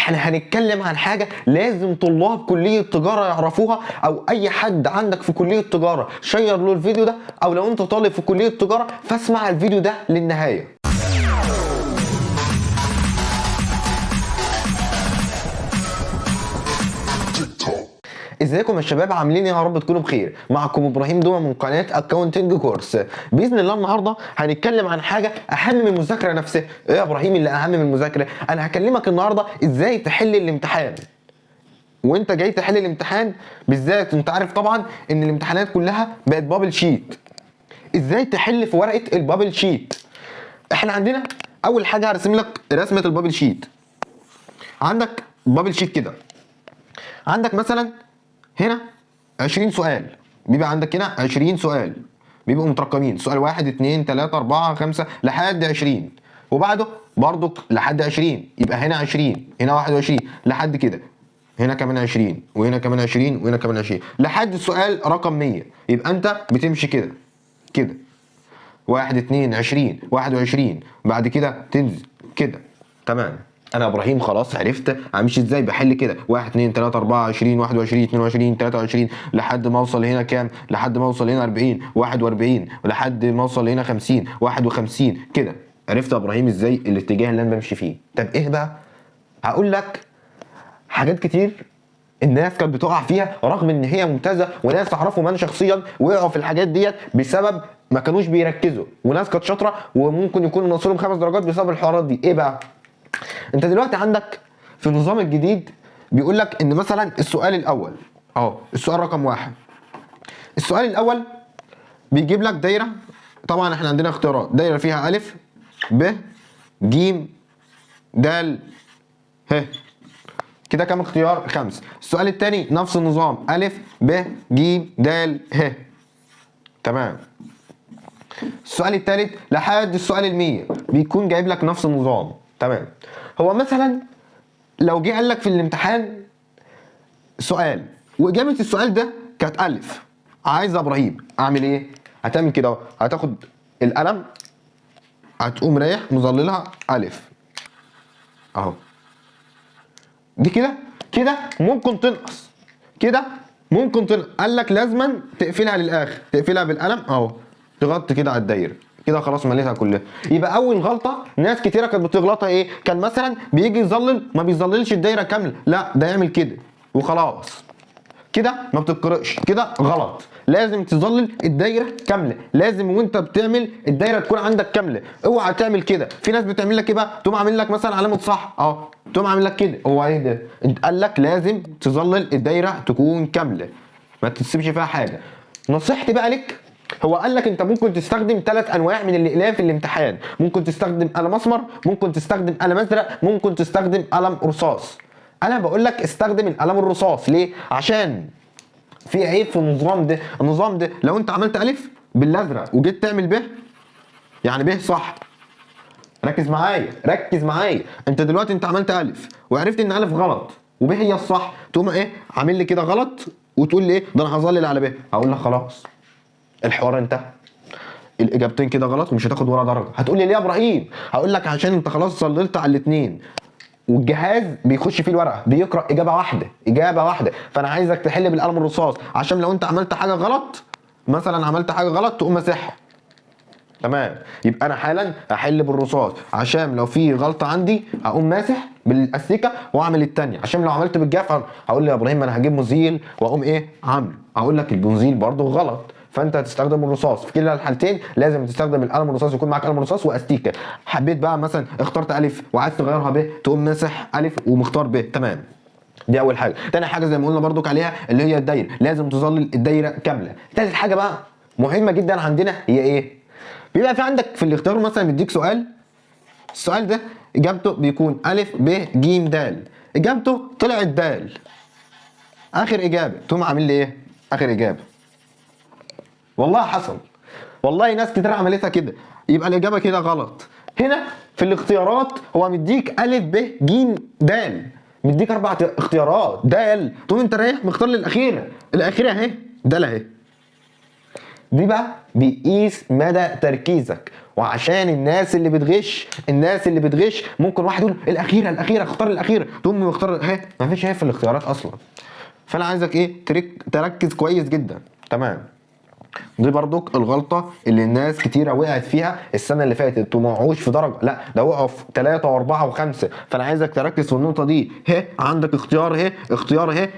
احنا هنتكلم عن حاجه لازم طلاب كليه تجاره يعرفوها، او اي حد عندك في كليه تجاره شير له الفيديو ده، او لو انت طالب في كليه تجاره فاسمع الفيديو ده للنهايه. ازيكم يا شباب، عاملين ايه؟ يا رب تكونوا بخير. معكم ابراهيم دوما من قناه اكونتنج كورس. باذن الله النهارده هنتكلم عن حاجه اهم من المذاكره نفسها. ايه يا ابراهيم اللي اهم من المذاكره؟ انا هكلمك النهارده ازاي تحل الامتحان. وانت جاي تحل الامتحان بالذات انت عارف طبعا ان الامتحانات كلها بقت بابل شيت. ازاي تحل في ورقه البابل شيت؟ احنا عندنا اول حاجه هرسم لك رسمه البابل شيت. عندك بابل شيت كده، عندك مثلا هنا 20 سؤال، بيبقى عندك هنا 20 سؤال بيبقوا مترقمين، سؤال 1 2 3 4 5 لحد 20، وبعده برضك لحد 20، يبقى هنا 20 هنا 21 لحد كده، هنا كمان 20 وهنا كمان 20 وهنا كمان 20 لحد السؤال رقم 100. يبقى انت بتمشي كده كده 1 2 20 21، بعد كده تنزل كده. تمام. انا ابراهيم خلاص عرفت امشي ازاي، بحل كده 1 2 3 4 20 21 22 23 لحد ما اوصل هنا كام، لحد ما اوصل هنا 40 41 ولحد ما اوصل هنا 50 51 كده. عرفت يا ابراهيم ازاي الاتجاه اللي انا بمشي فيه. طب ايه بقى؟ هقول لك حاجات كتير الناس كانت بتقع فيها رغم ان هي ممتازه، وناس اعرفهم انا شخصيا وقعوا في الحاجات ديت بسبب ما كانوش بيركزوا، وناس كانت شاطره وممكن يكونوا ناقصين 5 درجات بسبب الحوارات دي. ايه بقى؟ انت دلوقتي عندك في النظام الجديد بيقول لك ان مثلا السؤال الاول اهو، السؤال رقم 1، السؤال الاول بيجيب لك دايره. طبعا احنا عندنا اختيارات، دايره فيها الف ب ج د ه، كده كام اختيار؟ 5. السؤال الثاني نفس النظام، الف ب ج د ه. تمام. السؤال الثالث لحد السؤال ال100 بيكون جايب لك نفس النظام. تمام. هو مثلا لو جه قال لك في الامتحان سؤال واجابه السؤال ده كانت الف، عايز يا ابراهيم اعمل ايه؟ هتعمل كده اهو، هتاخد القلم هتقوم رايح مظللها الف اهو، دي كده كده ممكن تنقص، كده ممكن تنقص. قال لك لازما تقفلها للاخر، تقفلها بالقلم اهو، تغطي كده على الدايره كده، خلاص مليتها كلها. يبقى اول غلطه ناس كتيره كانت بتغلطها ايه؟ كان مثلا بيجي يظلل ما بيظللش الدايره كامله، لا ده يعمل كده وخلاص، كده ما بتتقرأش، كده غلط. لازم تظلل الدايره كامله، لازم وانت بتعمل الدايره تكون عندك كامله. اوعى تعمل كده. في ناس بتعمل لك ايه بقى؟ تقوم عامل لك مثلا علامه صح اهو، تقوم عامل لك كده. هو ايه ده؟ انت قال لك لازم تظلل الدايره تكون كامله، ما تسيبش فيها حاجه. نصيحتي بقى لك، هو قال لك انت ممكن تستخدم 3 انواع من الاقلام في الامتحان، ممكن تستخدم قلم اسمر، ممكن تستخدم قلم ازرق، ممكن تستخدم قلم رصاص. انا بقول لك استخدم القلم الرصاص. ليه؟ عشان في عيب في النظام ده. النظام ده لو انت عملت الف بالازرق وجيت تعمل ب، يعني ب صح، ركز معايا ركز معايا. انت دلوقتي انت عملت الف وعرفت ان الف غلط وب هي الصح، تقوم ايه عامل لي كده غلط وتقول لي ايه ده انا هظلل على ب. هقول لك خلاص الحوار انتهى، الاجابتين كده غلط ومش هتاخد ولا درجه. هتقول لي ليه يا ابراهيم؟ هقول لك عشان انت خلاص ظللت على الاثنين، والجهاز بيخش فيه الورقه بيقرا اجابه واحده، اجابه واحده. فانا عايزك تحل بالقلم الرصاص عشان لو انت عملت حاجه غلط، مثلا عملت حاجه غلط تقوم مسحها. تمام. يبقى انا حالا هحل بالرصاص عشان لو في غلطه عندي هقوم ماسح بالاستيكه واعمل الثانيه، عشان لو عملت بالجاف هقول لي يا ابراهيم انا هجيب مزيل واقوم ايه عامله، اقول لك البنزيل برده غلط. فانت هتستخدم الرصاص في كلا الحالتين، لازم تستخدم القلم الرصاص، يكون معاك قلم رصاص واستيكه. حبيت بقى مثلا اخترت الف وعايز تغيرها ب، تقوم ماسح الف ومختار ب. تمام. دي اول حاجه. تاني حاجه زي ما قلنا برضك عليها اللي هي الدايره، لازم تظلل الدايره كامله. تالت حاجه بقى مهمه جدا عندنا هي ايه؟ بيبقى في عندك في الاختيار مثلا بيديك سؤال، السؤال ده اجابته بيكون الف ب ج د، اجابته طلعت د، اخر اجابه تقوم عامل لي ايه؟ اخر اجابه. والله حصل، والله ناس كتير عملتها كده، يبقى الاجابه كده غلط. هنا في الاختيارات هو مديك الف ب ج د، مديك 4 اختيارات د، تقوم انت رايح مختار لي الاخيره، الاخيره اهي د اهي. دي بقى بيقيس مدى تركيزك، وعشان الناس اللي بتغش ممكن واحد يقول الاخيره اختار الاخيره، تقوم مختار اهي مفيش في الاختيارات اصلا. فانا عايزك ايه تركز كويس جدا. تمام. دي برضك الغلطه اللي الناس كتيره وقعت فيها السنه اللي فاتت، وما وقعوش في درجه، لا ده وقعوا في 3 و4 و5. فانا عايزك تركز في النقطه دي. عندك اختيار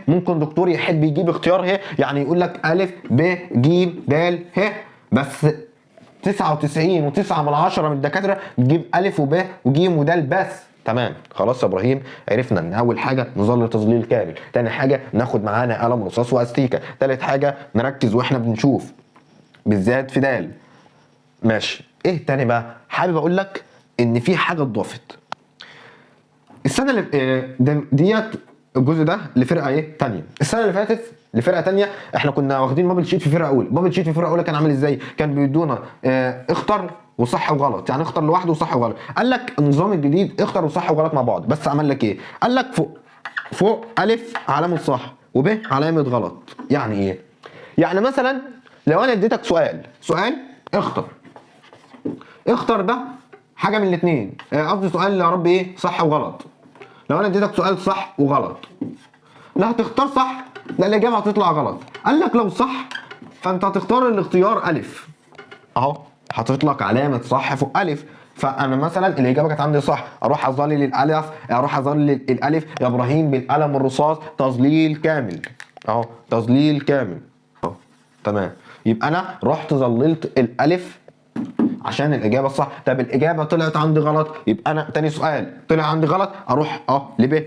ممكن دكتور يحب يجيب اختيار يعني يقول لك ا ب ج د بس 99.9 من الدكاتره بتجيب ا وب وج ود بس. تمام. خلاص يا ابراهيم، عرفنا ان اول حاجه نظل تظليل كامل، تاني حاجه ناخد معانا قلم رصاص واستيكه، تالت حاجه نركز واحنا بنشوف بالذات في دال. ماشي. ايه تاني بقى؟ حابب اقول لك ان في حاجه اتضافت السنه اللي ديت الجزء ده لفرقه ايه تانية. السنه اللي فاتت لفرقه تانية احنا كنا واخدين بابل شيت في فرقه اولى. بابل شيت في فرقه اولى كان عامل ازاي؟ كان بيدونا اختر وصح وغلط، يعني اختر لوحده وصح وغلط. قال لك النظام الجديد اختر وصح وغلط مع بعض، بس عمل لك ايه؟ قال لك فوق الف علامه صح وب علامه غلط. يعني ايه؟ يعني مثلا لو انا اديتك سؤال اختر ده حاجه من الاثنين، قصدي سؤال يا رب ايه صح وغلط. لو انا اديتك سؤال صح وغلط، لا هتختار صح لا الاجابه هتطلع غلط. قال لك لو صح فانت هتختار الاختيار الف، اهو حاطط لك علامه صح فوق الف. فانا مثلا الاجابه كانت عندي صح، اروح اظلل الالف يا ابراهيم بالقلم الرصاص تظليل كامل، اهو تظليل كامل اهو. تمام. يبقى انا رحت ظللت الالف عشان الاجابه الصح. طب الاجابه طلعت عندي غلط، يبقى انا تاني سؤال طلع عندي غلط اروح لب.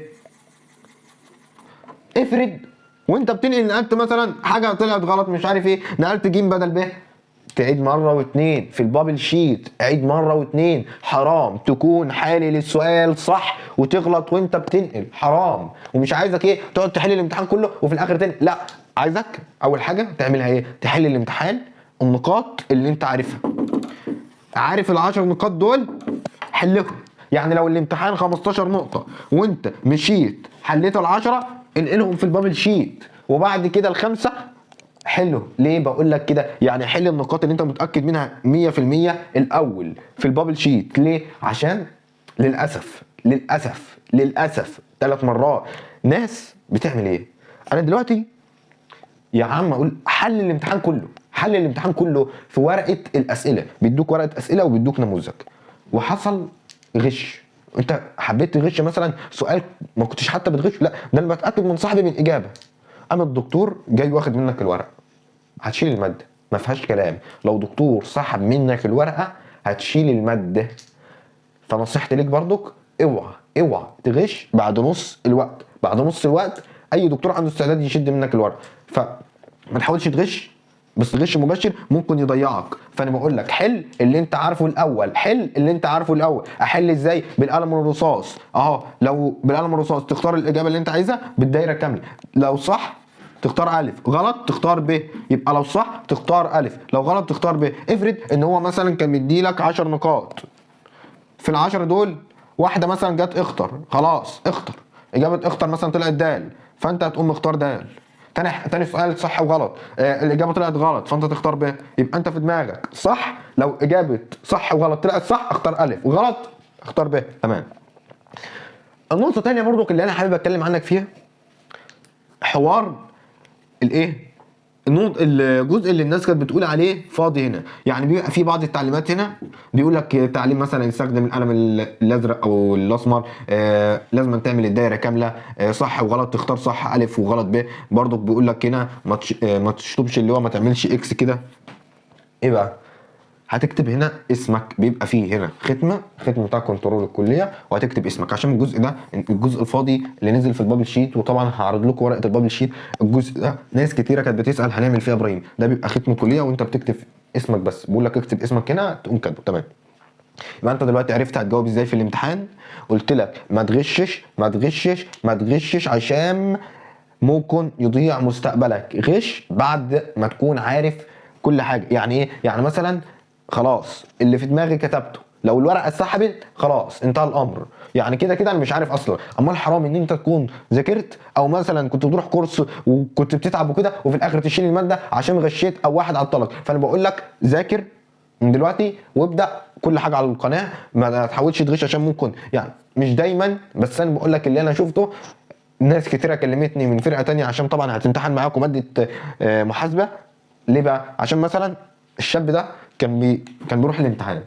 افرض وانت بتنقل نقلت مثلا حاجه طلعت غلط مش عارف ايه، نقلت ج بدل ب، تعيد مره واتنين في البابل شيت، عيد مره واتنين. حرام تكون حالل السؤال صح وتغلط وانت بتنقل، حرام. ومش عايزك ايه تقعد تحل الامتحان كله وفي الاخر تنقل، لا عايزك اول حاجه تعملها ايه؟ تحل الامتحان النقاط اللي انت عارفها، عارف ال10 نقاط دول حلهم. يعني لو الامتحان 15 نقطه وانت مشيت حليت ال10 انقلهم في البابل شيت، وبعد كده الخمسه حلو. ليه بقول لك كده؟ يعني حل النقاط اللي انت متاكد منها 100% الاول في البابل شيت. ليه؟ عشان للاسف 3 مرات ناس بتعمل ايه؟ انا دلوقتي يا عم اقول حل الامتحان كله في ورقه الاسئله، بيدوك ورقه اسئله وبيدوك نموذج، وحصل غش. انت حبيت تغش مثلا سؤال ما كنتش حتى بتغش، لا ده انا بتاكد من صاحبي من الاجابه، اما الدكتور جاي واخد منك الورق، هتشيل الماده ما فيهاش كلام. لو دكتور سحب منك الورقه هتشيل الماده. فنصيحتي ليك برضك اوعى تغش بعد نص الوقت. اي دكتور عنده استعداد يشد منك الورق، فما تحاولش تغش، بس غش مباشر ممكن يضيعك. فانا بقول لك حل اللي انت عارفه الاول. احل ازاي؟ بالقلم الرصاص اهو. لو بالقلم الرصاص تختار الاجابه اللي انت عايزها بالدايره كامله، لو صح تختار الف، غلط تختار ب. يبقى لو صح تختار الف، لو غلط تختار ب. افرض ان هو مثلا كان مديلك 10 نقاط، في ال10 دول واحده مثلا جت اختر، خلاص اختر اجابه اختر مثلا طلعت دال، فانت هتقوم مختار دال. تاني سؤال صح وغلط، الاجابه طلعت غلط فانت تختار ب. يبقى انت في دماغك صح، لو اجابه صح وغلط طلعت صح اختار الف، وغلط اختار ب. تمام. النقطه الثانيه برضو اللي انا حابب اتكلم عنك فيها حوار الايه، الجزء اللي الناس كانت بتقول عليه فاضي هنا. يعني بيبقى في بعض التعليمات هنا بيقول لك تعليم مثلا يستخدم القلم الازرق او الاسمر، لازم تعمل الدايره كامله، صح وغلط تختار صح الف وغلط ب. برضك بيقول لك هنا ما تشطبش اللي هو ما تعملش اكس كده. ايه بقى؟ هتكتب هنا اسمك، بيبقى فيه هنا ختم بتاع كنترول الكليه، وهتكتب اسمك عشان الجزء ده الجزء الفاضي اللي نزل في البابل شيت. وطبعا هعرض لكم ورقه البابل شيت. الجزء ده ناس كتيره كانت بتسال هنعمل فيه يا ابراهيم، ده بيبقى ختم الكليه وانت بتكتب اسمك بس، بقول لك اكتب اسمك هنا تقوم كاتبه. تمام. يبقى انت دلوقتي عرفت هتجاوب ازاي في الامتحان. قلت لك ما تغشش عشان ممكن يضيع مستقبلك. غش بعد ما تكون عارف كل حاجه. يعني ايه؟ يعني مثلا خلاص اللي في دماغي كتبته، لو الورقه اتسحبت خلاص انتهى الامر، يعني كده انا مش عارف اصلا. امال حرام ان انت تكون ذاكرت او مثلا كنت بتروح كورس وكنت بتتعب وكده وفي الاخر تشيل الماده عشان غشيت او واحد عطلك. فانا بقول لك ذاكر من دلوقتي وابدا كل حاجه على القناه، ما تحاولش تغش عشان ممكن يعني مش دايما، بس انا بقول لك اللي انا شفته. ناس كتيره كلمتني من فرقه تانية عشان طبعا هتمتحن معاكم ماده محاسبه. ليه بقى؟ عشان مثلا الشاب ده كان بيروح الامتحان،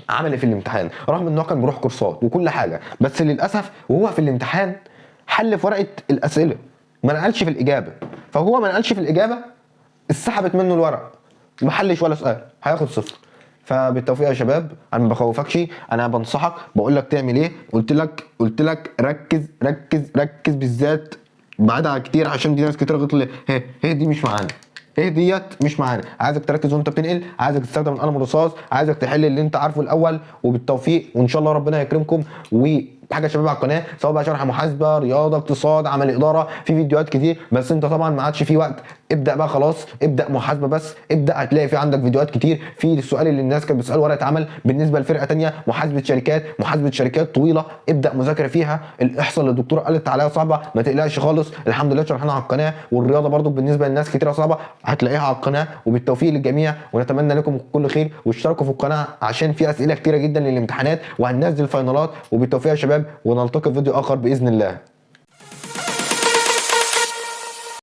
عمل ايه في الامتحان؟ رغم ان هو كان بيروح كورسات وكل حاجه، بس للاسف وهو في الامتحان حل في ورقه الاسئله، ما نقلش في الاجابه. فهو ما نقلش في الاجابه، اتسحبت منه الورق، ما حلش ولا سؤال، هياخد صفر. فبالتوفيق يا شباب، انا ما بخوفكش، انا بنصحك، بقول لك تعمل ايه. قلت لك ركز ركز ركز بالذات بعدها كتير، عشان دي ناس كتير غلط لي هي دي مش معانا، ايه ديت مش معانا. عايزك تركز وانت بتنقل، عايزك تستخدم القلم الرصاص، عايزك تحل اللي انت عارفه الاول. وبالتوفيق وان شاء الله ربنا يكرمكم. وحاجه يا شباب على القناه، سواء بقى شرح محاسبه، رياضه، اقتصاد، عمل اداره، في فيديوهات كتير، بس انت طبعا ما عادش في وقت. ابدا بقى خلاص، ابدا محاسبه بس، ابدا هتلاقي في عندك فيديوهات كتير. في السؤال اللي الناس كانت بتساله ورقه عمل بالنسبه لفرقه تانية، محاسبه شركات طويله، ابدا مذاكره فيها. الاحصاء اللي الدكتوره قالت عليها صعبه، ما تقلقش خالص، الحمد لله شرحناها على القناه. والرياضه برضو بالنسبه للناس كتيره صعبه، هتلاقيها على القناه. وبالتوفيق للجميع، ونتمنى لكم كل خير. واشتركوا في القناه عشان في اسئله كتيره جدا للامتحانات، وهننزل فاينالات. وبالتوفيق يا شباب، ونلتقي في فيديو اخر باذن الله.